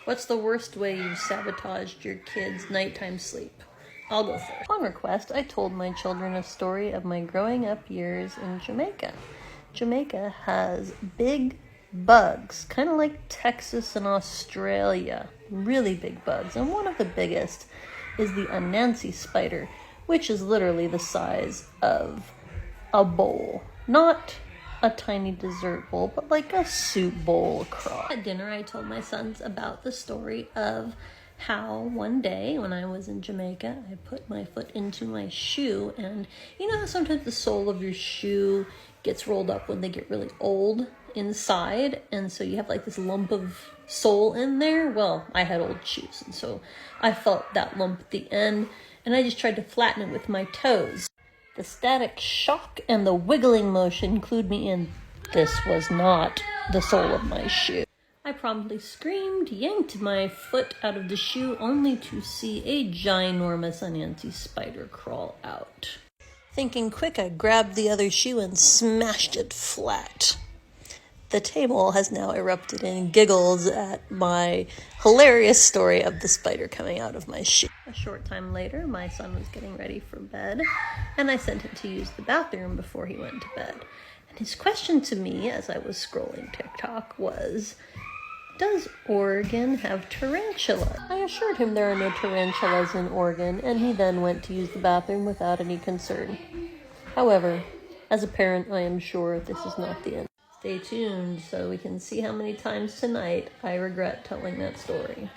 What's the worst way you've sabotaged your kids' nighttime sleep? I'll go first. Upon request, I told my children a story of my growing up years in Jamaica. Jamaica has big bugs, kind of like Texas and Australia. Really big bugs. And one of the biggest is the Anansi spider, which is literally the size of a bowl. Not a tiny dessert bowl, but like a soup bowl across. At dinner, I told my sons about the story of how one day when I was in Jamaica, I put my foot into my shoe, and you know how sometimes the sole of your shoe gets rolled up when they get really old inside, and so you have like this lump of sole in there? Well, I had old shoes, and so I felt that lump at the end, and I just tried to flatten it with my toes. The static shock and the wiggling motion clued me in. This was not the sole of my shoe. I promptly screamed, yanked my foot out of the shoe, only to see a ginormous Anansi spider crawl out. Thinking quick, I grabbed the other shoe and smashed it flat. The table has now erupted in giggles at my hilarious story of the spider coming out of my shoe. A short time later, my son was getting ready for bed, and I sent him to use the bathroom before he went to bed. And his question to me as I was scrolling TikTok was, does Oregon have tarantulas? I assured him there are no tarantulas in Oregon, and he then went to use the bathroom without any concern. However, as a parent, I am sure this is not the end. Stay tuned so we can see how many times tonight I regret telling that story.